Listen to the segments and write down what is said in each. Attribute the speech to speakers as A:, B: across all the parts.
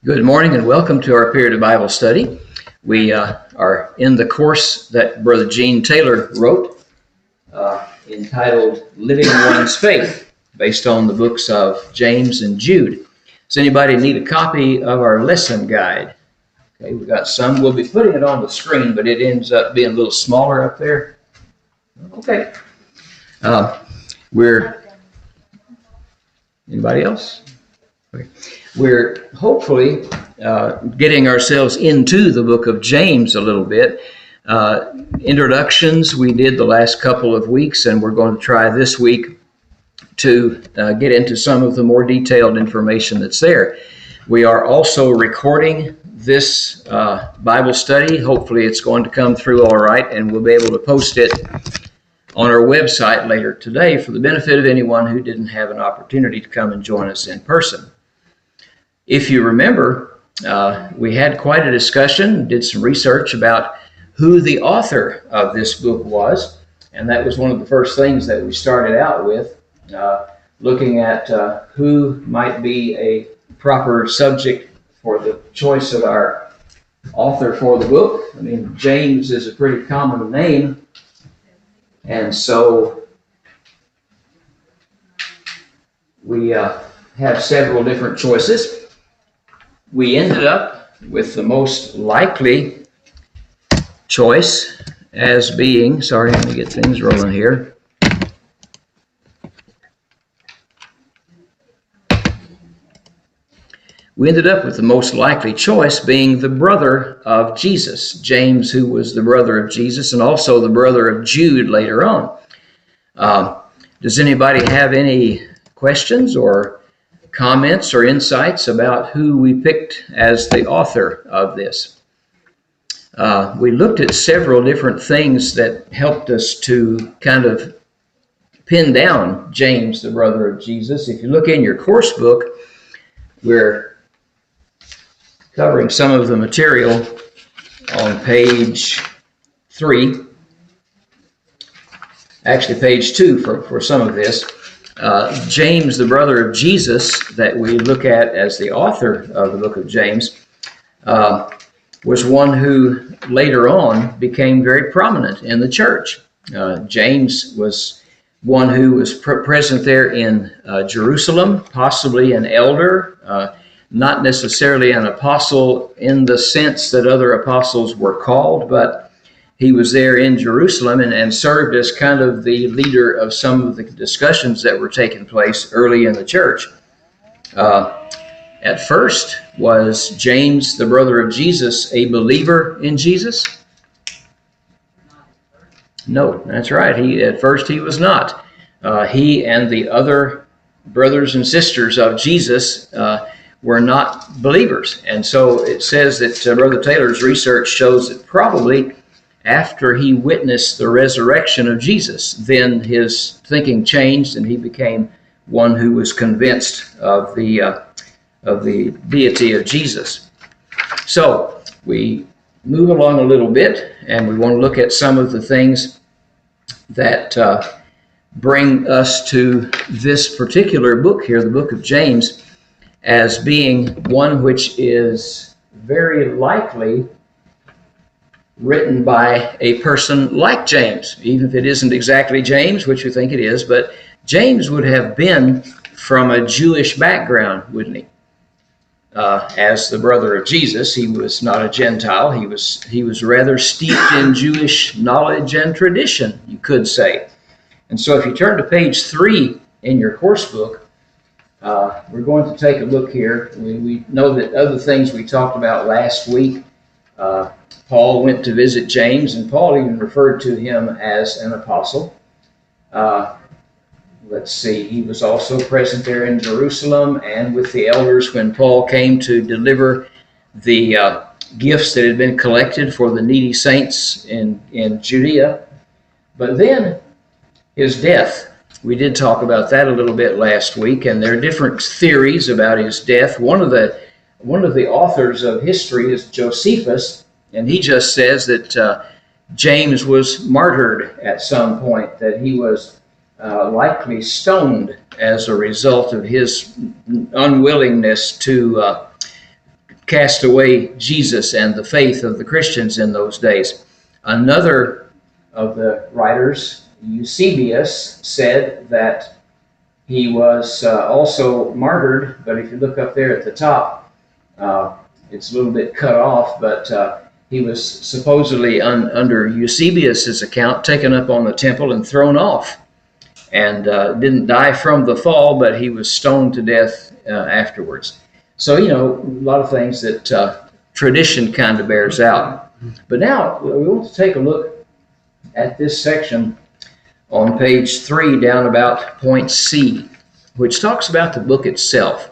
A: Good morning and welcome to our period of Bible study. We are in the course that Brother Gene Taylor wrote entitled Living One's Faith, based on the books of James and Jude. Does anybody need a copy of our lesson guide? Okay, we got some. We'll be putting it on the screen, but it ends up being a little smaller up there. Okay. Anybody else? Okay. We're hopefully getting ourselves into the book of James a little bit. Introductions we did the last couple of weeks, and we're going to try this week to get into some of the more detailed information that's there. We are also recording this Bible study. Hopefully it's going to come through all right, and we'll be able to post it on our website later today for the benefit of anyone who didn't have an opportunity to come and join us in person. If you remember, we had quite a discussion, did some research about who the author of this book was, and that was one of the first things that we started out with, looking at who might be a proper subject for the choice of our author for the book. I mean, James is a pretty common name, and so we have several different choices. We ended up with the most likely choice as being, sorry, let me get things rolling here. We ended up with the most likely choice being the brother of Jesus, James, who was the brother of Jesus and also the brother of Jude later on. Does anybody have any questions or comments or insights about who we picked as the author of this? We looked at several different things that helped us to kind of pin down James, the brother of Jesus. If you look in your course book, we're covering some of the material on page 3, actually page 2 for some of this. James, the brother of Jesus, that we look at as the author of the book of James, was one who later on became very prominent in the church. James was one who was present there in Jerusalem, possibly an elder, not necessarily an apostle in the sense that other apostles were called, but he was there in Jerusalem and served as kind of the leader of some of the discussions that were taking place early in the church. At first, was James, the brother of Jesus, a believer in Jesus? No, that's right. At first he was not. He and the other brothers and sisters of Jesus were not believers. And so it says that Brother Taylor's research shows that probably after he witnessed the resurrection of Jesus, then his thinking changed and he became one who was convinced of the deity of Jesus. So we move along a little bit, and we want to look at some of the things that bring us to this particular book here, the book of James, as being one which is very likely written by a person like James, even if it isn't exactly James, which we think it is, but James would have been from a Jewish background, wouldn't he? As the brother of Jesus, he was not a Gentile. He was rather steeped in Jewish knowledge and tradition, you could say. And so if you turn to page 3 in your course book, we're going to take a look here. We know that other things we talked about last week, Paul went to visit James, and Paul even referred to him as an apostle. Let's see, he was also present there in Jerusalem and with the elders when Paul came to deliver the gifts that had been collected for the needy saints in Judea. But then his death, we did talk about that a little bit last week, and there are different theories about his death. One of the authors of history is Josephus, and he just says that James was martyred at some point, that he was likely stoned as a result of his unwillingness to cast away Jesus and the faith of the Christians in those days. Another of the writers, Eusebius, said that he was also martyred, but if you look up there at the top, it's a little bit cut off, but he was supposedly, under Eusebius's account, taken up on the temple and thrown off, and didn't die from the fall, but he was stoned to death afterwards. So, a lot of things that tradition kind of bears out. But now we want to take a look at this section on page 3 down about point C, which talks about the book itself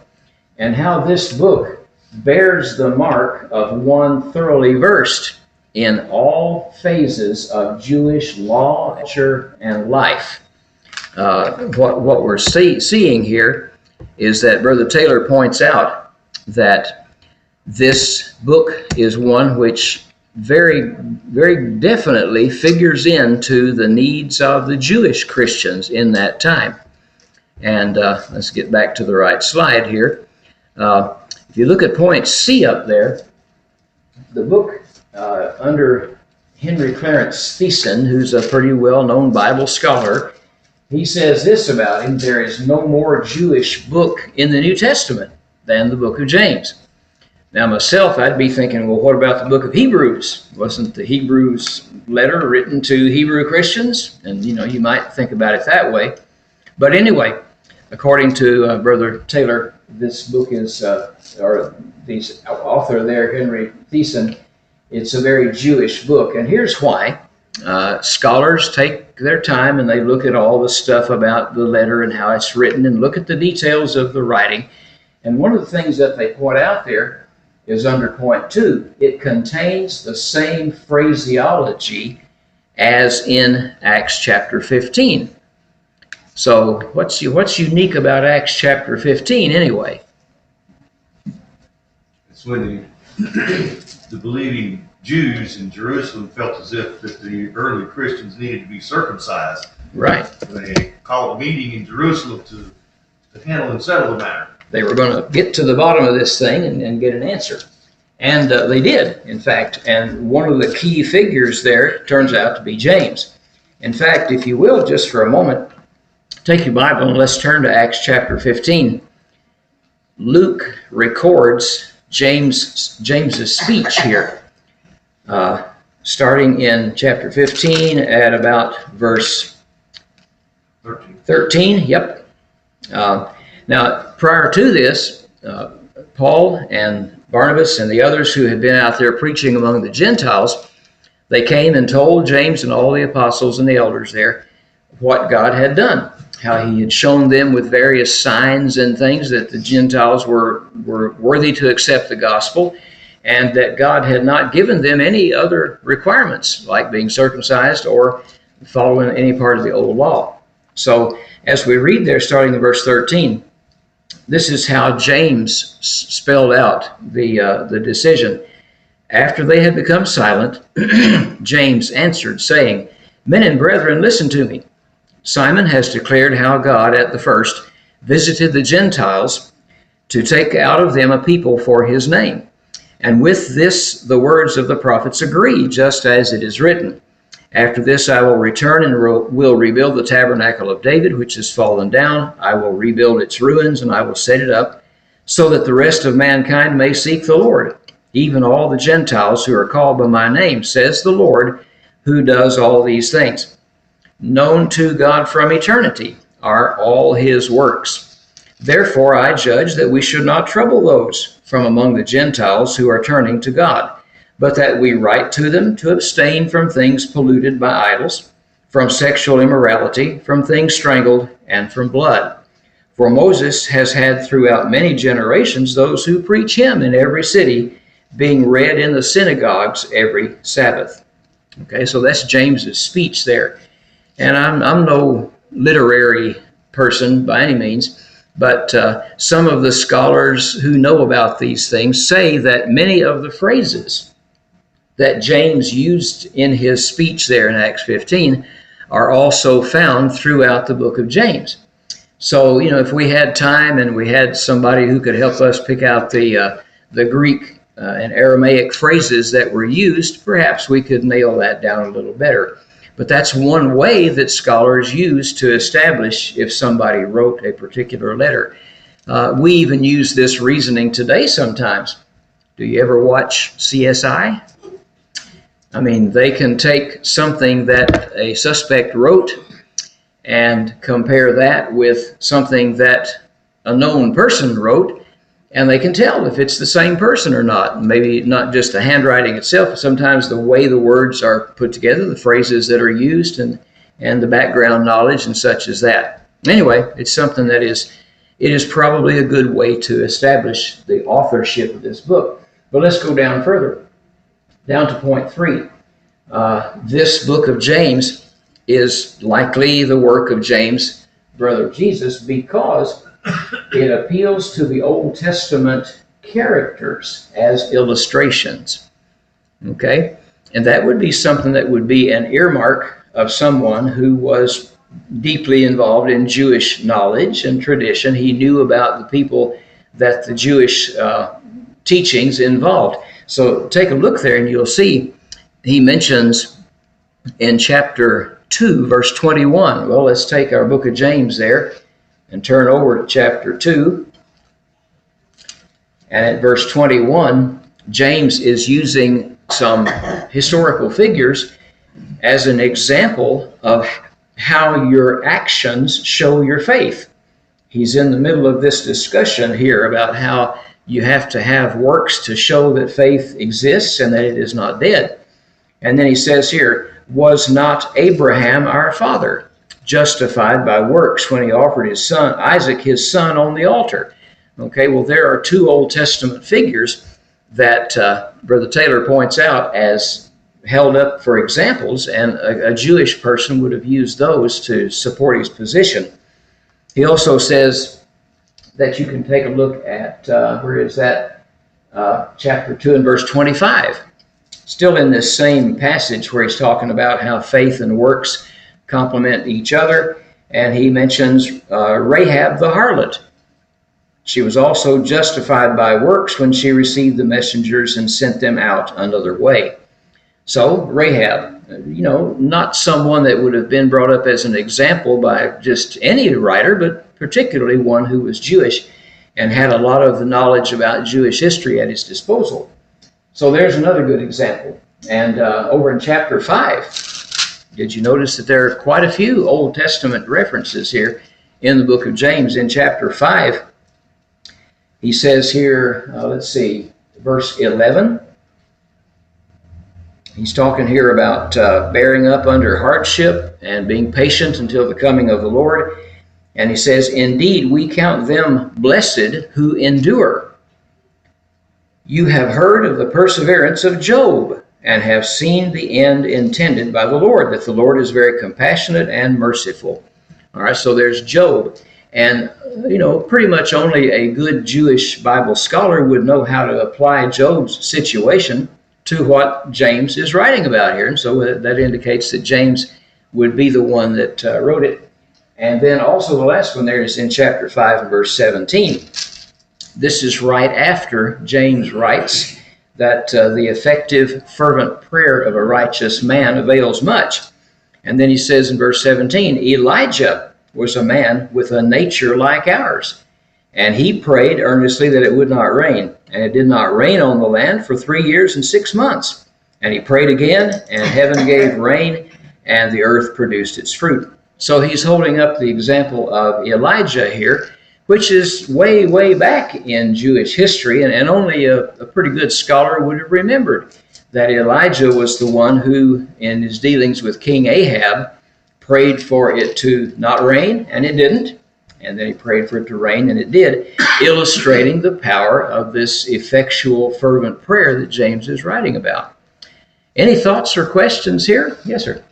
A: and how this book bears the mark of one thoroughly versed in all phases of Jewish law, culture, and life. What we're seeing here is that Brother Taylor points out that this book is one which very, very definitely figures into the needs of the Jewish Christians in that time. And let's get back to the right slide here. If you look at point C up there, the book under Henry Clarence Thiessen, who's a pretty well-known Bible scholar, he says this about him: there is no more Jewish book in the New Testament than the book of James. Now myself, I'd be thinking, well, what about the book of Hebrews? Wasn't the Hebrews letter written to Hebrew Christians? And, you might think about it that way. But anyway, according to Brother Taylor, this book is, or the author there, Henry Thiessen, it's a very Jewish book. And here's why. Scholars take their time and they look at all the stuff about the letter and how it's written and look at the details of the writing. And one of the things that they point out there is under point 2. It contains the same phraseology as in Acts chapter 15. So what's unique about Acts chapter 15 anyway?
B: It's when the believing Jews in Jerusalem felt as if that the early Christians needed to be circumcised.
A: Right.
B: They called a meeting in Jerusalem to handle and settle the matter.
A: They were going to get to the bottom of this thing and get an answer. And they did, in fact. And one of the key figures there turns out to be James. In fact, if you will, just for a moment, take your Bible and let's turn to Acts chapter 15. Luke records James's speech here, starting in chapter 15 at about verse 13. Yep. Now, prior to this, Paul and Barnabas and the others who had been out there preaching among the Gentiles, they came and told James and all the apostles and the elders there what God had done, how he had shown them with various signs and things that the Gentiles were worthy to accept the gospel, and that God had not given them any other requirements like being circumcised or following any part of the old law. So as we read there, starting in verse 13, this is how James spelled out the decision. After they had become silent, James answered, saying, "Men and brethren, listen to me. Simon has declared how God at the first visited the Gentiles to take out of them a people for his name. And with this the words of the prophets agree, just as it is written. After this I will return and will rebuild the tabernacle of David, which has fallen down. I will rebuild its ruins, and I will set it up, so that the rest of mankind may seek the Lord, even all the Gentiles who are called by my name, says the Lord, who does all these things. Known to God from eternity are all his works. Therefore I judge that we should not trouble those from among the Gentiles who are turning to God, but that we write to them to abstain from things polluted by idols, from sexual immorality, from things strangled, and from blood. For Moses has had throughout many generations those who preach him in every city, being read in the synagogues every Sabbath." Okay, so that's James's speech there. And I'm no literary person by any means, but some of the scholars who know about these things say that many of the phrases that James used in his speech there in Acts 15 are also found throughout the book of James. So, if we had time and we had somebody who could help us pick out the Greek and Aramaic phrases that were used, perhaps we could nail that down a little better. But that's one way that scholars use to establish if somebody wrote a particular letter. We even use this reasoning today sometimes. Do you ever watch CSI? I mean, they can take something that a suspect wrote and compare that with something that a known person wrote, and they can tell if it's the same person or not. Maybe not just the handwriting itself, but sometimes the way the words are put together, the phrases that are used, and the background knowledge and such as that. Anyway, it's something that it is probably a good way to establish the authorship of this book. But let's go down further, down to point 3. This book of James is likely the work of James, brother of Jesus, because it appeals to the Old Testament characters as illustrations. Okay? And that would be something that would be an earmark of someone who was deeply involved in Jewish knowledge and tradition. He knew about the people that the Jewish teachings involved. So take a look there and you'll see he mentions in chapter 2, verse 21. Well, let's take our book of James there and turn over to chapter 2. And at verse 21, James is using some historical figures as an example of how your actions show your faith. He's in the middle of this discussion here about how you have to have works to show that faith exists and that it is not dead. And then he says here, was not Abraham our father justified by works when he offered his son, Isaac, his son, on the altar? Okay, well, there are 2 Old Testament figures that Brother Taylor points out as held up for examples, and a Jewish person would have used those to support his position. He also says that you can take a look at, where is that? Chapter 2 and verse 25. Still in this same passage where he's talking about how faith and works complement each other. And he mentions Rahab the harlot. She was also justified by works when she received the messengers and sent them out another way. So Rahab, not someone that would have been brought up as an example by just any writer, but particularly one who was Jewish and had a lot of the knowledge about Jewish history at his disposal. So there's another good example. And over in chapter 5, did you notice that there are quite a few Old Testament references here in the book of James? In chapter 5, he says here, verse 11. He's talking here about bearing up under hardship and being patient until the coming of the Lord. And he says, indeed, we count them blessed who endure. You have heard of the perseverance of Job and have seen the end intended by the Lord, that the Lord is very compassionate and merciful. All right, so there's Job. And, pretty much only a good Jewish Bible scholar would know how to apply Job's situation to what James is writing about here. And so that indicates that James would be the one that wrote it. And then also the last one there is in chapter 5 and verse 17. This is right after James writes that the effective, fervent prayer of a righteous man avails much. And then he says in verse 17, Elijah was a man with a nature like ours, and he prayed earnestly that it would not rain. And it did not rain on the land for 3 years and 6 months. And he prayed again, and heaven gave rain, and the earth produced its fruit. So he's holding up the example of Elijah here, which is way, way back in Jewish history, and only a pretty good scholar would have remembered that Elijah was the one who, in his dealings with King Ahab, prayed for it to not rain, and it didn't. And then he prayed for it to rain, and it did, illustrating the power of this effectual, fervent prayer that James is writing about. Any thoughts or questions here? Yes, sir.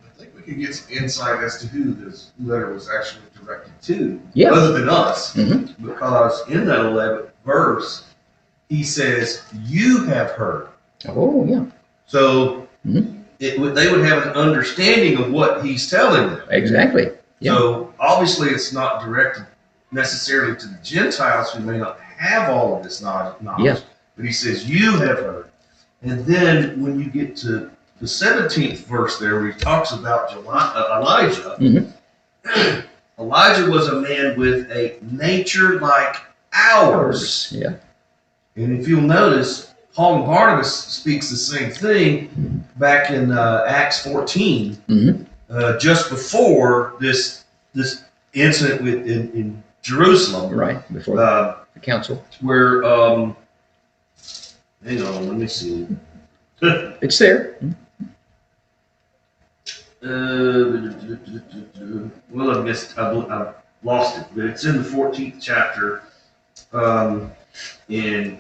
C: I think we could get some insight as to who this letter was actually directed to,
A: Yeah.
C: other than us,
A: Mm-hmm.
C: because in that 11th verse, he says, you have heard.
A: Oh, yeah.
C: So
A: Mm-hmm.
C: they would have an understanding of what he's telling them.
A: Exactly. Yeah.
C: So obviously it's not directed necessarily to the Gentiles who may not have all of this knowledge.
A: Yeah.
C: But he says, you have heard. And then when you get to the 17th verse there, where he talks about Elijah, Elijah was a man with a nature like ours.
A: Yeah.
C: And if you'll notice, Paul and Barnabas speaks the same thing back in Acts 14, just before this incident in Jerusalem.
A: Right, before the council.
C: Where, hang on, let me see.
A: It's there.
C: Well, I've lost it, but it's in the 14th chapter. In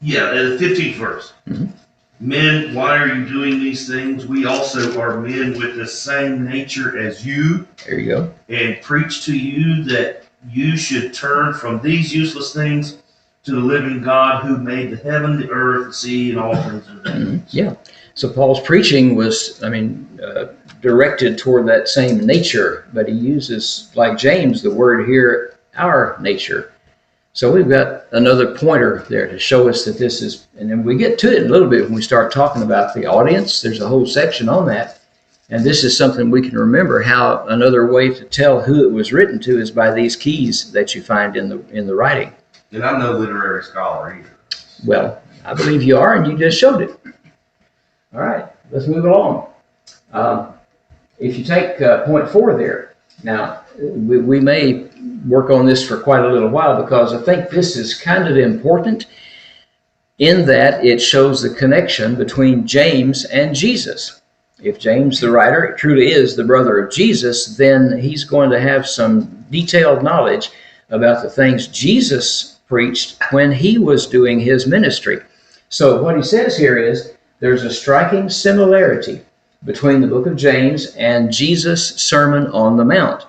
C: the 15th verse. Men, why are you doing these things? We also are men with the same nature as you.
A: There you go.
C: And preach to you that you should turn from these useless things to the living God who made the heaven, the earth, the sea, and all things in them.
A: Yeah. So Paul's preaching was, directed toward that same nature, but he uses, like James, the word here, our nature. So we've got another pointer there to show us that this is, and then we get to it a little bit when we start talking about the audience. There's a whole section on that. And this is something we can remember, how another way to tell who it was written to is by these keys that you find in the writing.
C: And I'm no literary scholar either.
A: Well, I believe you are, and you just showed it. All right, let's move along. If you take point 4 there, now we may work on this for quite a little while, because I think this is kind of important in that it shows the connection between James and Jesus. If James, the writer, truly is the brother of Jesus, then he's going to have some detailed knowledge about the things Jesus preached when he was doing his ministry. So what he says here is there's a striking similarity between the book of James and Jesus' Sermon on the Mount.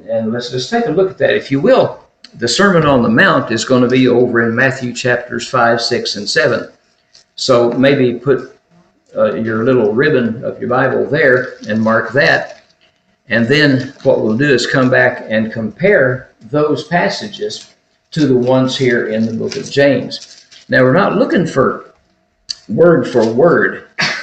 A: And let's take a look at that, if you will. The Sermon on the Mount is going to be over in Matthew chapters 5, 6, and 7. So maybe put your little ribbon of your Bible there and mark that. And then what we'll do is come back and compare those passages to the ones here in the book of James. Now, we're not looking for word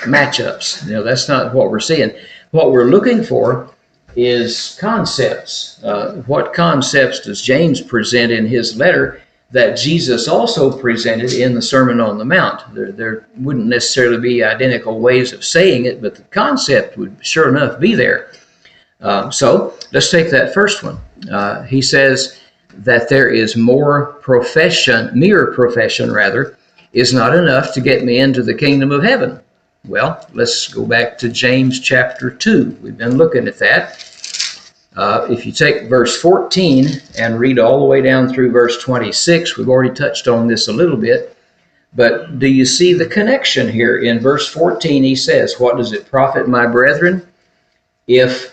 A: matchups. That's not what we're seeing. What we're looking for is concepts. What concepts does James present in his letter that Jesus also presented in the Sermon on the Mount? There wouldn't necessarily be identical ways of saying it, but the concept would sure enough be there. So let's take that first one. He says that there is mere profession is not enough to get me into the kingdom of heaven. Well, let's go back to James chapter 2. We've been looking at that. If you take verse 14 and read all the way down through verse 26, we've already touched on this a little bit, but do you see the connection here? In verse 14, he says, what does it profit, my brethren, if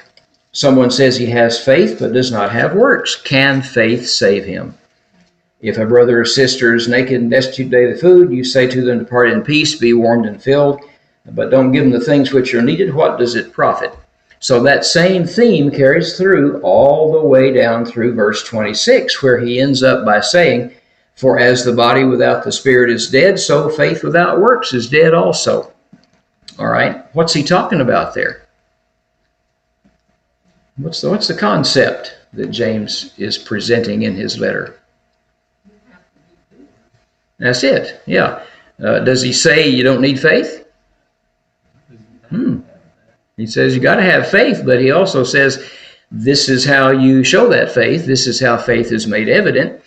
A: someone says he has faith but does not have works? Can faith save him? If a brother or sister is naked and destitute of daily food, you say to them, depart in peace, be warmed and filled, but don't give them the things which are needed. What does it profit? So that same theme carries through all the way down through verse 26, where he ends up by saying, for as the body without the spirit is dead, so faith without works is dead also. All right, what's he talking about there? What's the concept that James is presenting in his letter? That's it, yeah. Does he say you don't need faith? He says you got to have faith, but he also says this is how you show that faith. This is how faith is made evident.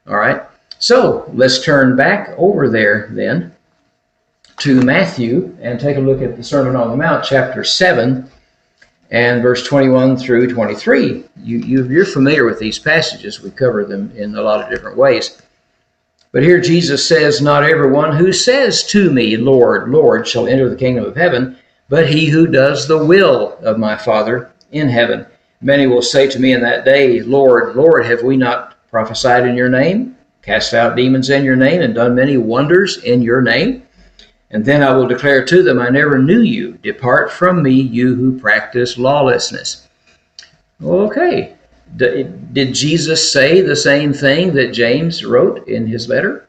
A: All right, so let's turn back over there then to Matthew and take a look at the Sermon on the Mount, chapter 7 and verse 21 through 23. You're familiar with these passages. We cover them in a lot of different ways. But here Jesus says, not everyone who says to me, Lord, Lord, shall enter the kingdom of heaven, but he who does the will of my Father in heaven. Many will say to me in that day, Lord, Lord, have we not prophesied in your name, cast out demons in your name, and done many wonders in your name? And then I will declare to them, I never knew you. Depart from me, you who practice lawlessness. Okay, Did Jesus say the same thing that James wrote in his letter?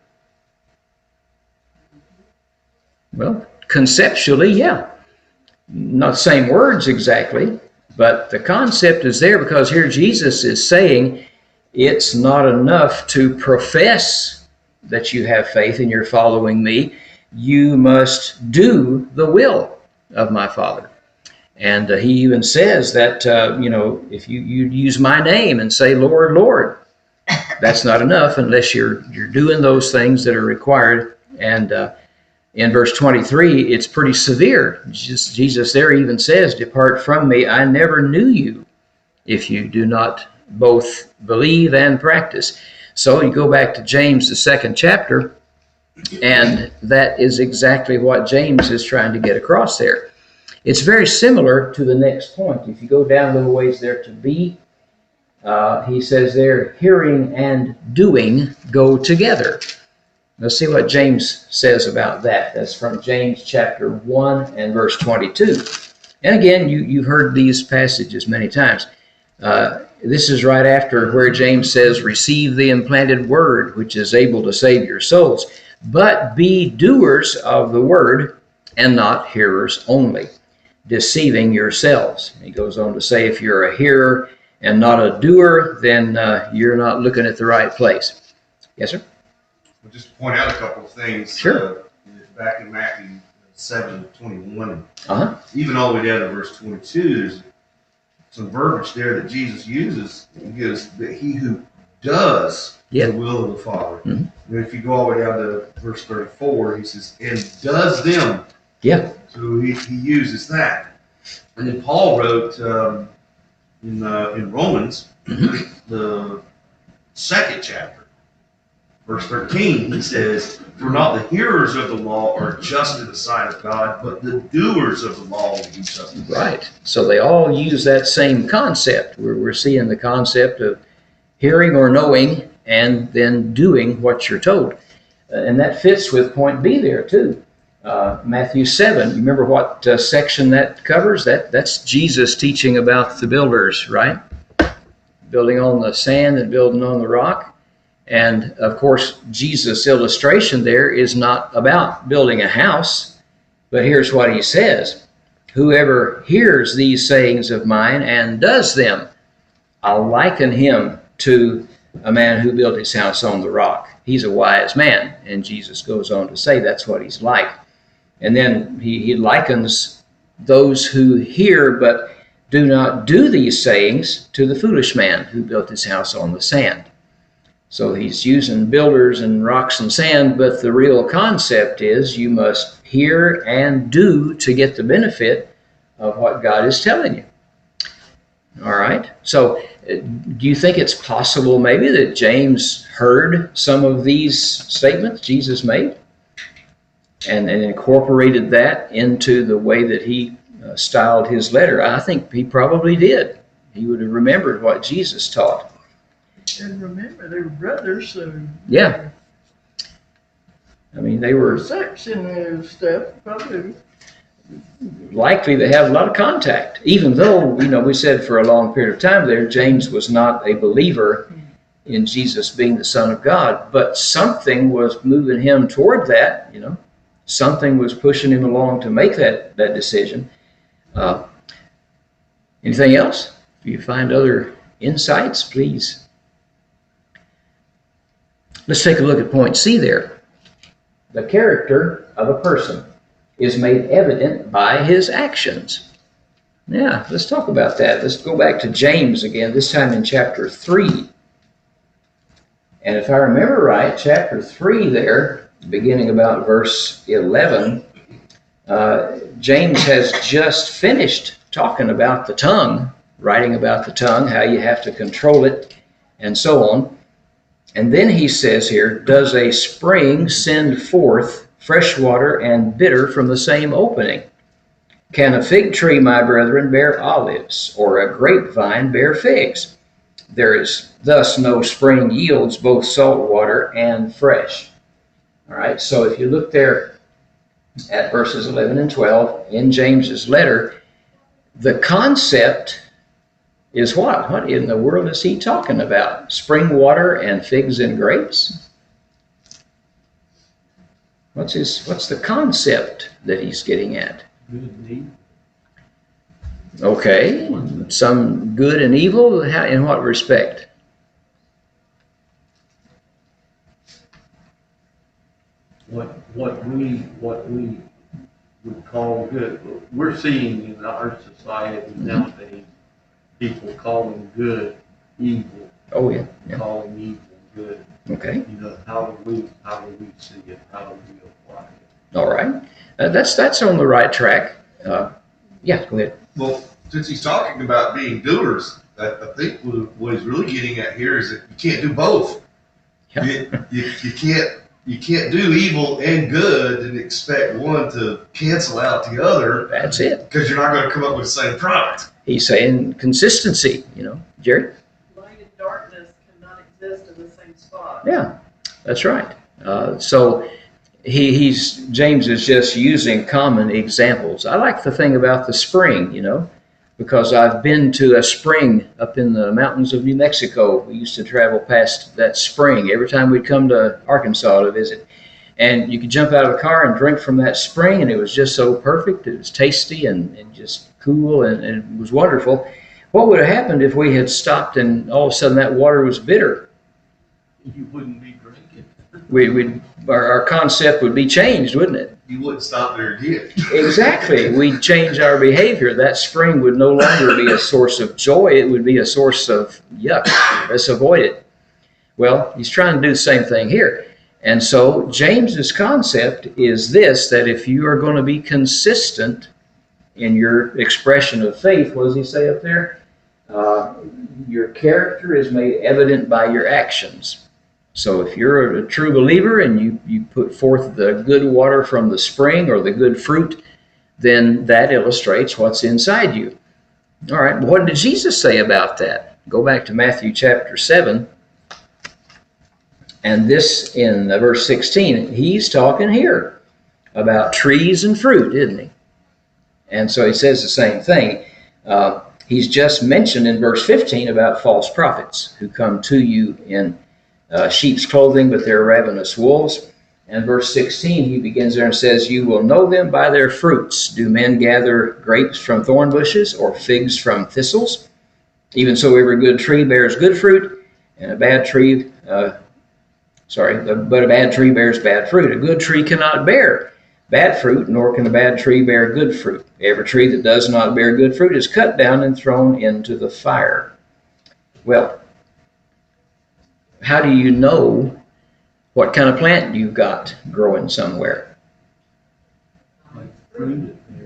A: Well, conceptually, yeah. Not the same words exactly, but the concept is there, because here Jesus is saying it's not enough to profess that you have faith and you're following me. You must do the will of my Father. And he even says that, if you use my name and say, Lord, Lord, that's not enough unless you're doing those things that are required. And in verse 23, it's pretty severe. Jesus there even says, depart from me, I never knew you, if you do not both believe and practice. So you go back to James, the 2nd chapter, and that is exactly what James is trying to get across there. It's very similar to the next point. If you go down a little ways there to B, he says there, hearing and doing go together. Let's see what James says about that. That's from James chapter 1 and verse 22. And again, you've heard these passages many times. This is right after where James says, receive the implanted word, which is able to save your souls. But be doers of the word, and not hearers only, deceiving yourselves. He goes on to say, if you're a hearer and not a doer, then you're not looking at the right place. Yes, sir?
B: Well, just to point out a couple of things.
A: Sure.
B: Back in Matthew 7:21,
A: Uh-huh.
B: even all the way down to verse 22, there's some verbiage there that Jesus uses. He goes, that he who does the will of the Father.
A: Mm-hmm.
B: And if you go all the way down to verse 34, he says, and does them.
A: Yeah.
B: So he uses that. And then Paul wrote in Romans, the 2nd chapter, verse 13, he says, for not the hearers of the law are just in the sight of God, but the doers of the law will be justified.
A: Right. So they all use that same concept. We're seeing the concept of hearing or knowing and then doing what you're told. And that fits with point B there too. Matthew 7, you remember what section that covers? That's Jesus teaching about the builders, right? Building on the sand and building on the rock. And of course, Jesus' illustration there is not about building a house, but here's what he says. Whoever hears these sayings of mine and does them, I'll liken him to a man who built his house on the rock. He's a wise man. And Jesus goes on to say that's what he's like. And then he likens those who hear but do not do these sayings to the foolish man who built his house on the sand. So he's using builders and rocks and sand, but the real concept is you must hear and do to get the benefit of what God is telling you. All right. So do you think it's possible maybe that James heard some of these statements Jesus made and incorporated that into the way that he styled his letter? I think he probably did. He would have remembered what Jesus taught.
D: And remember, they were brothers, so
A: yeah. I mean, they were
D: sex in their stuff, probably.
A: Likely to have a lot of contact, even though, we said for a long period of time there, James was not a believer in Jesus being the Son of God, but something was moving him toward that, something was pushing him along to make that decision. Anything else? If you find other insights, please. Let's take a look at point C there. The character of a person is made evident by his actions. Yeah, let's talk about that. Let's go back to James again, this time in chapter 3. And if I remember right, chapter 3 there, beginning about verse 11, James has just finished talking about the tongue, writing about the tongue, how you have to control it, and so on. And then he says here, does a spring send forth fresh water and bitter from the same opening? Can a fig tree, my brethren, bear olives, or a grapevine bear figs? There is thus no spring yields both salt water and fresh. All right, so if you look there at verses 11 and 12 in James's letter, the concept is what? What in the world is he talking about? Spring water and figs and grapes? What's the concept that he's getting at?
E: Good and evil.
A: Okay, some good and evil. How, in what respect?
E: What we would call good. We're seeing in our society nowadays people calling good evil,
A: Oh yeah.
E: calling evil good.
A: Okay.
E: You know, how do we see it? How do we apply it?
A: All right. That's on the right track. Yeah. Go ahead.
C: Well, since he's talking about being doers, I think what he's really getting at here is that you can't do both.
A: Yeah.
C: You can't do evil and good and expect one to cancel out the other.
A: That's it.
C: Because you're not going to come up with the same product.
A: He's saying consistency. Jerry.
D: Light and darkness cannot exist in the same spot.
A: Yeah, that's right. So James is just using common examples. I like the thing about the spring, because I've been to a spring up in the mountains of New Mexico. We used to travel past that spring every time we'd come to Arkansas to visit. And you could jump out of the car and drink from that spring, and it was just so perfect. It was tasty and just cool, and it was wonderful. What would have happened if we had stopped and all of a sudden that water was bitter?
E: You wouldn't be drinking.
A: Our concept would be changed, wouldn't it?
C: You wouldn't stop there again.
A: Exactly. We'd change our behavior. That spring would no longer be a source of joy. It would be a source of yuck. Let's avoid it. Well, he's trying to do the same thing here. And so James's concept is this, that if you are going to be consistent in your expression of faith, what does he say up there? Your character is made evident by your actions. So if you're a true believer and you put forth the good water from the spring or the good fruit, then that illustrates what's inside you. All right, what did Jesus say about that? Go back to Matthew chapter 7. And this in verse 16, he's talking here about trees and fruit, isn't he? And so he says the same thing. He's just mentioned in verse 15 about false prophets who come to you in sheep's clothing, but they're ravenous wolves. And verse 16, he begins there and says, you will know them by their fruits. Do men gather grapes from thorn bushes or figs from thistles? Even so, every good tree bears good fruit, and a bad tree, but a bad tree bears bad fruit. A good tree cannot bear bad fruit, nor can a bad tree bear good fruit. Every tree that does not bear good fruit is cut down and thrown into the fire. Well, how do you know what kind of plant you've got growing somewhere?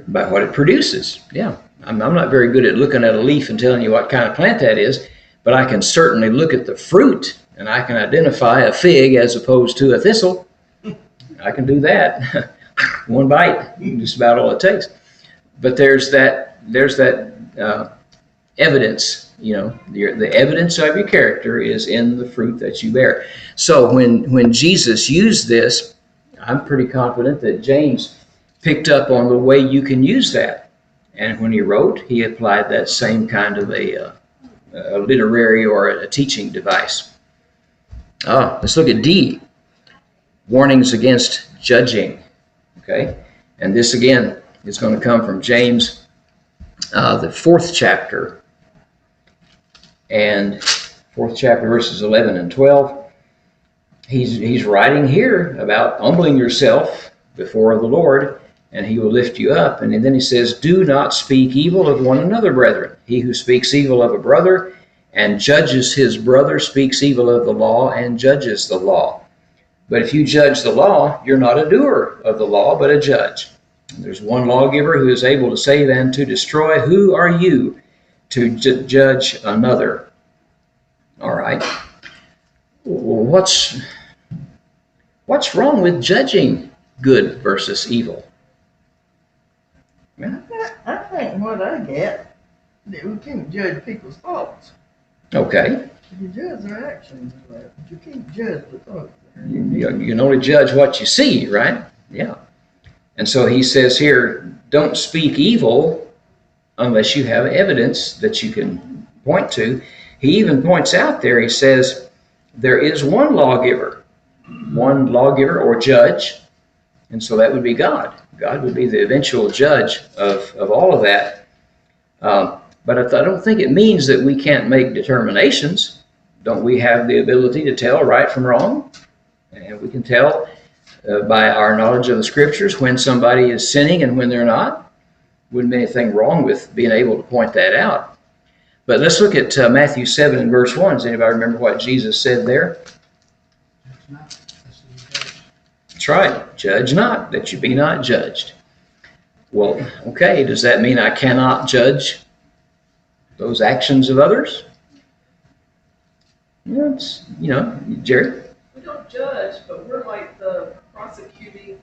A: By what it produces. Yeah. I'm not very good at looking at a leaf and telling you what kind of plant that is, but I can certainly look at the fruit and I can identify a fig as opposed to a thistle. I can do that. One bite, just about all it takes. But there's that evidence. The evidence of your character is in the fruit that you bear. So when Jesus used this, I'm pretty confident that James picked up on the way you can use that. And when he wrote, he applied that same kind of a literary or a teaching device. Let's look at D. Warnings against judging. Okay? And this again is going to come from James, the 4th chapter. And 4th chapter, verses 11 and 12. He's writing here about humbling yourself before the Lord, and he will lift you up. And then he says, do not speak evil of one another, brethren. He who speaks evil of a brother and judges his brother speaks evil of the law and judges the law. But if you judge the law, you're not a doer of the law, but a judge. There's one lawgiver who is able to save and to destroy. Who are you to judge another? All right. What's wrong with judging good versus evil?
D: I think what I get, that we can't judge people's thoughts.
A: Okay.
D: You judge their actions, but you can't judge the thoughts.
A: You can only judge what you see, right? Yeah. And so he says here, don't speak evil unless you have evidence that you can point to. He even points out there, he says, there is one lawgiver or judge, and so that would be God. God would be the eventual judge of all of that. But I don't think it means that we can't make determinations. Don't we have the ability to tell right from wrong? And we can tell by our knowledge of the Scriptures when somebody is sinning and when they're not. Wouldn't be anything wrong with being able to point that out. But let's look at Matthew 7 and verse 1. Does anybody remember what Jesus said there? That's right. Judge not, that you be not judged. Well, okay, does that mean I cannot judge those actions of others? Jerry?
F: We don't judge, but we're like the prosecuting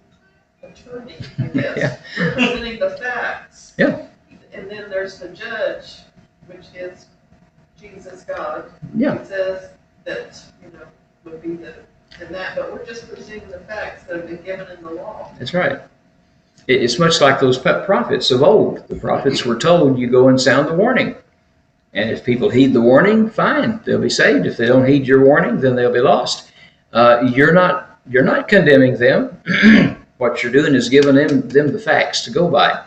F: attorney, I guess.
A: Yeah.
F: We're presenting the facts.
A: Yeah.
F: And then there's the judge, which is Jesus, God.
A: Yeah.
F: He says that, would be but we're just presenting the facts that have been given in the law.
A: That's right. It's much like those prophets of old. The prophets were told, you go and sound the warning. And if people heed the warning, fine, they'll be saved. If they don't heed your warning, then they'll be lost. You're not condemning them. What you're doing is giving them the facts to go by.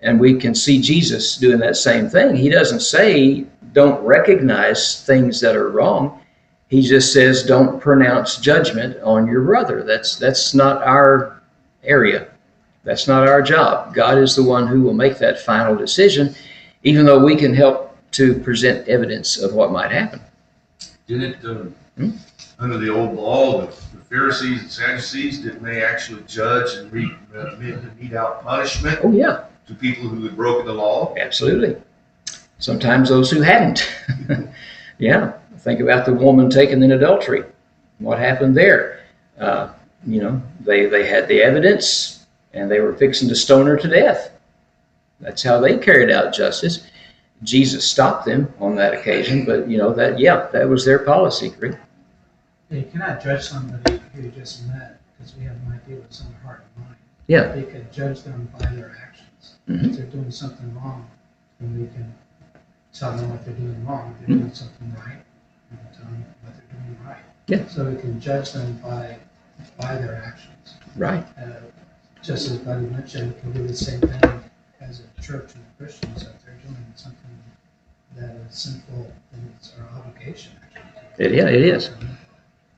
A: And we can see Jesus doing that same thing. He doesn't say don't recognize things that are wrong. He just says don't pronounce judgment on your brother. That's not our area. That's not our job. God is the one who will make that final decision, even though we can help to present evidence of what might happen.
B: Didn't under the old law, the Pharisees and Sadducees, didn't they actually judge and mete out punishment
A: Oh, yeah,
B: to people who had broken the law?
A: absolutely. Sometimes those who hadn't. Yeah, think about the woman taken in adultery. What happened there? They had the evidence, and they were fixing to stone her to death. That's how they carried out justice. Jesus stopped them on that occasion, but that was their policy. Rick?
G: Yeah, you cannot judge somebody who you just met because we have no idea what's in their heart and mind.
A: Yeah.
G: We could judge them by their actions.
A: Mm-hmm.
G: If they're doing something wrong, then we can tell them what they're doing wrong. If they're doing something right, we can tell them what they're doing right.
A: Yeah.
G: So we can judge them by their actions.
A: Right.
G: Just as Buddy mentioned, we can do the same thing as a church and Christians. If they're doing something that is sinful, then it's our obligation actually.
A: It is.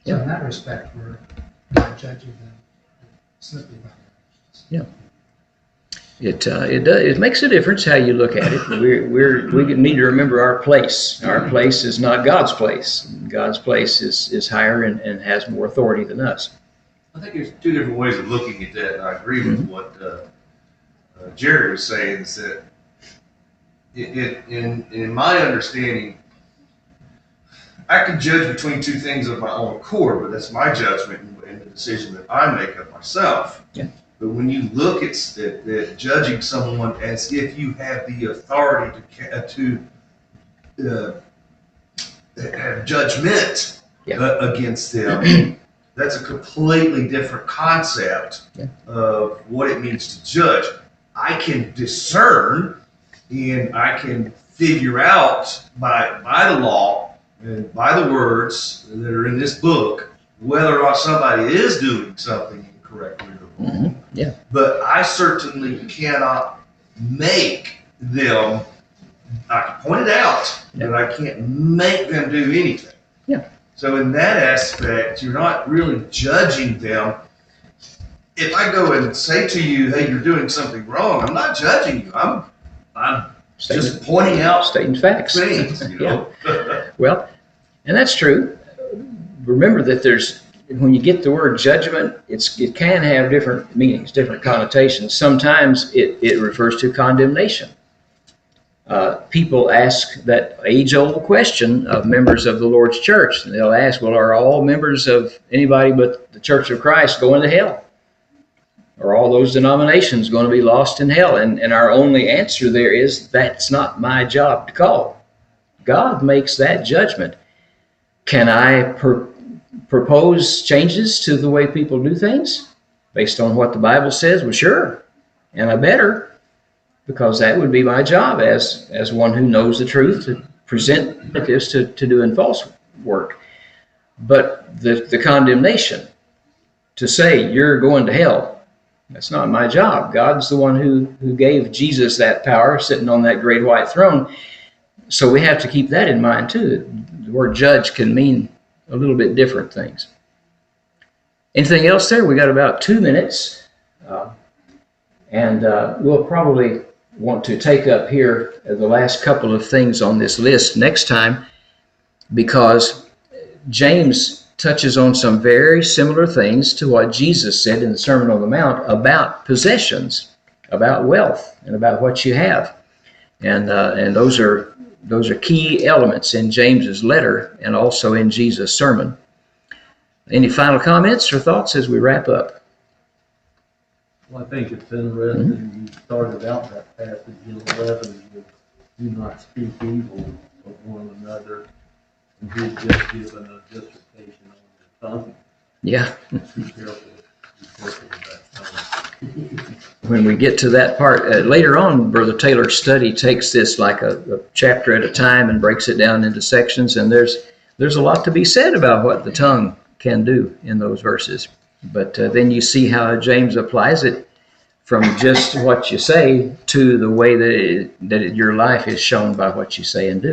G: So in that respect, we're not judging them simply by their actions.
A: It makes a difference how you look at it. We need to remember our place. Our place is not God's place. God's place is higher and has more authority than us.
B: I think there's two different ways of looking at that, and I agree with what Jerry was saying, is that in my understanding, I can judge between two things of my own accord, but that's my judgment and the decision that I make of myself.
A: Yeah.
B: But when you look at judging someone as if you have the authority to have judgment against them, that's a completely different concept of what it means to judge. I can discern and I can figure out by the law and by the words that are in this book whether or not somebody is doing something incorrectly or wrong.
A: Mm-hmm. Yeah.
B: But I certainly cannot make them, I can point it out, but I can't make them do anything.
A: Yeah.
B: So in that aspect, you're not really judging them. If I go and say to you, hey, you're doing something wrong, I'm not judging you. I'm just pointing out
A: stating facts.
B: Things,
A: Yeah. Well, and that's true. Remember that when you get the word judgment, it can have different meanings, different connotations. Sometimes it refers to condemnation. People ask that age-old question of members of the Lord's church. And they'll ask, well, are all members of anybody but the Church of Christ going to hell? Are all those denominations going to be lost in hell? And our only answer there is, that's not my job to call. God makes that judgment. Can I propose changes to the way people do things based on what the Bible says? Well, sure. And I better, because that would be my job as one who knows the truth, to present this to doing false work. But the condemnation to say you're going to hell, that's not my job. God's the one who gave Jesus that power, sitting on that great white throne. So we have to keep that in mind too. The word judge can mean a little bit different things. Anything else there? We got about 2 minutes. And we'll probably want to take up here the last couple of things on this list next time, because James touches on some very similar things to what Jesus said in the Sermon on the Mount about possessions, about wealth, and about what you have. And those are key elements in James's letter and also in Jesus' sermon. Any final comments or thoughts as we wrap up?
E: Well, I think it's interesting, you started out that passage in 11 with, do not speak evil of one another, and he's just given a dissertation on the tongue.
A: Yeah.
E: Be careful with that tongue.
A: When we get to that part, later on, Brother Taylor's study takes this like a chapter at a time and breaks it down into sections, and there's a lot to be said about what the tongue can do in those verses. But then you see how James applies it from just what you say to the way that your life is shown by what you say and do.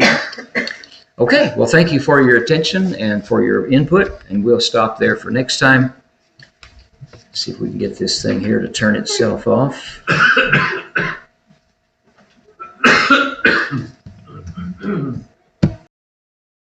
A: Okay, well, thank you for your attention and for your input, and we'll stop there for next time. See if we can get this thing here to turn itself off.